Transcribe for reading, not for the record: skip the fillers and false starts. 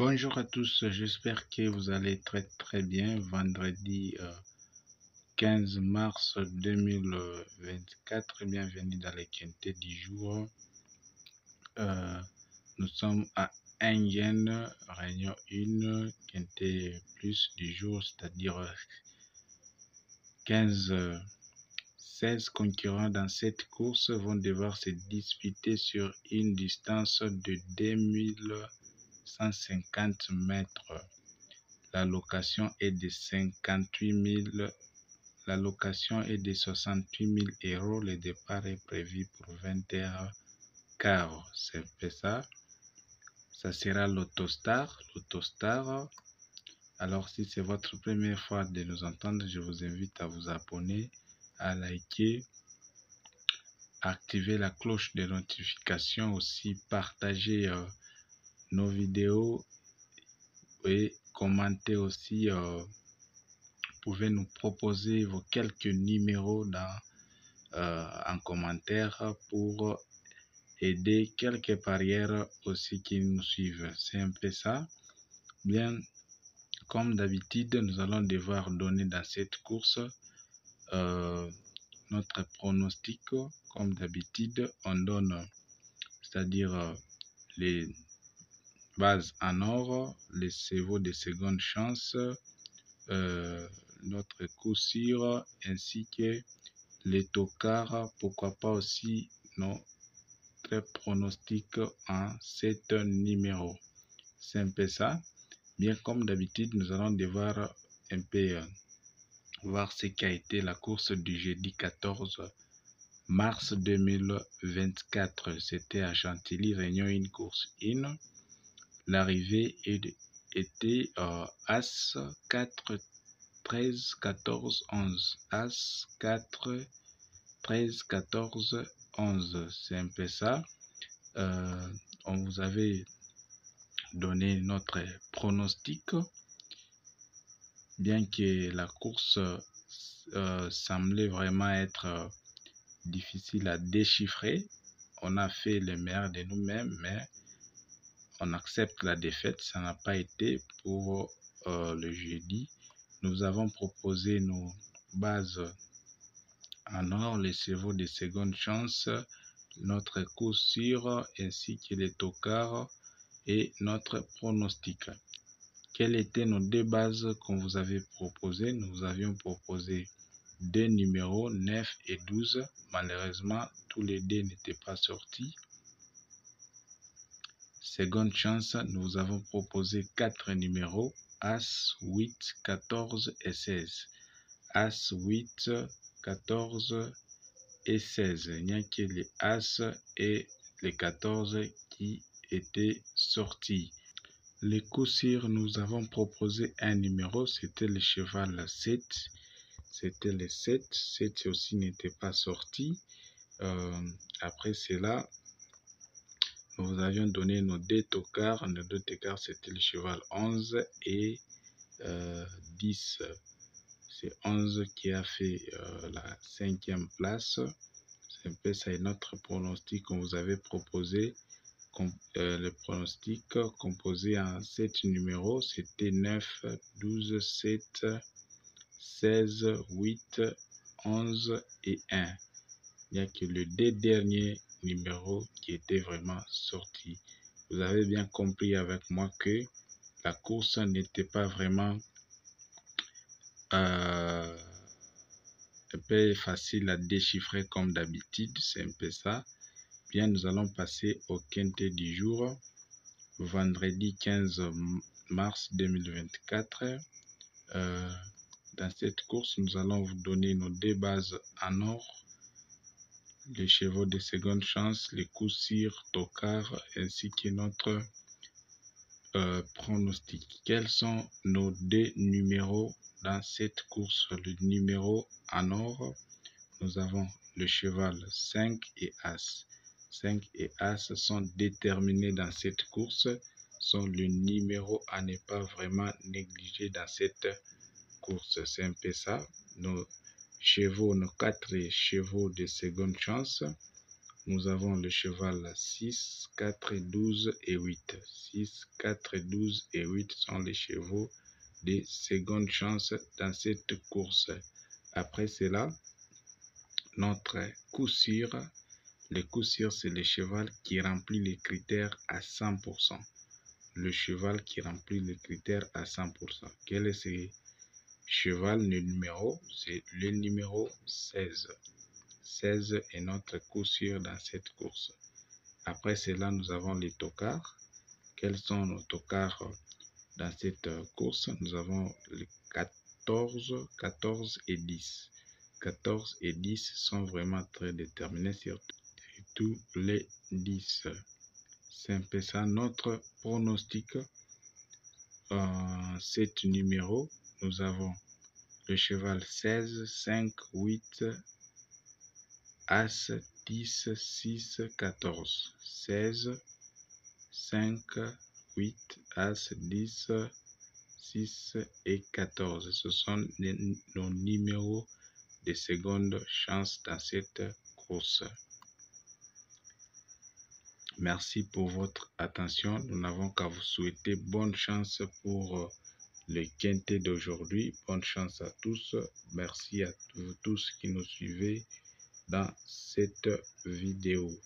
Bonjour à tous, j'espère que vous allez très bien. Vendredi 15 mars 2024, bienvenue dans les quintés du jour. Nous sommes à Engen, réunion 1, quintet plus du jour, c'est-à-dire 16 concurrents dans cette course vont devoir se disputer sur une distance de 2150 mètres. La location est de 68 000 euros. Le départ est prévu pour 20h15. C'est ça. Ça sera l'Autostar. Alors, si c'est votre première fois de nous entendre, je vous invite à vous abonner, à liker, activer la cloche de notification, aussi partager nos vidéos et commenter aussi. Vous pouvez nous proposer vos quelques numéros en commentaire pour aider quelques parieurs aussi qui nous suivent. C'est un peu ça. Bien, comme d'habitude, nous allons devoir donner dans cette course notre pronostic. Comme d'habitude, on donne, c'est-à-dire les bases en or, les chevaux de seconde chance, notre coup sûr, ainsi que les tocards, pourquoi pas aussi notre pronostic en 7 numéros. C'est un peu ça. Bien, comme d'habitude, nous allons devoir un peu voir ce qu'a été la course du jeudi 14 mars 2024. C'était à Chantilly, Réunion, une course 1. L'arrivée était As 4 13 14 11. As 4 13 14 11. C'est un peu ça. On vous avait donné notre pronostic. Bien que la course semblait vraiment être difficile à déchiffrer, on a fait le meilleur de nous-mêmes, mais on accepte la défaite. Ça n'a pas été pour le jeudi. Nous avons proposé nos bases en or, les chevaux de seconde chance, notre coup sûr, ainsi que les tocards et notre pronostic. Quelles étaient nos deux bases qu'on vous avait proposées? Nous avions proposé deux numéros 9 et 12. Malheureusement, tous les deux n'étaient pas sortis. Seconde chance, nous avons proposé 4 numéros, As, 8, 14 et 16. As, 8, 14 et 16. Il n'y a que les As et les 14 qui étaient sortis. Les coups sûrs, nous avons proposé un numéro, c'était le cheval 7. C'était le 7. 7 aussi n'était pas sorti. Après cela, nous vous avions donné nos deux tocards. Nos deux tocards, c'était le cheval 11 et 10. C'est 11 qui a fait la 5e place. C'est un peu ça, et notre pronostic qu'on vous avait proposé. Le pronostic composé en 7 numéros, c'était 9, 12, 7, 16, 8, 11 et 1. Il n'y a que le deux derniers numéros qui étaient vraiment sortis. Vous avez bien compris avec moi que la course n'était pas vraiment un peu facile à déchiffrer comme d'habitude. C'est un peu ça. Bien, nous allons passer au quintet du jour. Vendredi 15 mars 2024. Dans cette course, nous allons vous donner nos deux bases en or, les chevaux de seconde chance, les coups sûrs, tocards, ainsi que notre pronostic. Quels sont nos deux numéros dans cette course? Le numéro en or, nous avons le cheval 5 et As. 5 et As sont déterminés dans cette course, sont le numéro à ne pas vraiment négliger dans cette course. C'est un peu ça. Nos chevaux, nos 4 chevaux de seconde chance, nous avons le cheval 6, 4, 12 et 8. 6, 4, 12 et 8 sont les chevaux de seconde chance dans cette course. Après cela, notre coup sûr, le coup sûr, c'est le cheval qui remplit les critères à 100%. Le cheval qui remplit les critères à 100%. Quel est ce cheval, le numéro? C'est le numéro 16. 16 est notre coup sûr dans cette course. Après cela, nous avons les tocards. Quels sont nos tocards dans cette course? Nous avons les 14, 14 et 10. 14 et 10 sont vraiment très déterminés sur tous les 10. C'est un peu ça notre pronostic. Cet numéro, nous avons le cheval 16, 5, 8, As, 10, 6, 14. 16, 5, 8, As, 10, 6 et 14. Ce sont nos numéros de seconde chance dans cette course. Merci pour votre attention. Nous n'avons qu'à vous souhaiter bonne chance pour le quintet d'aujourd'hui. Bonne chance à tous. Merci à vous tous qui nous suivez dans cette vidéo.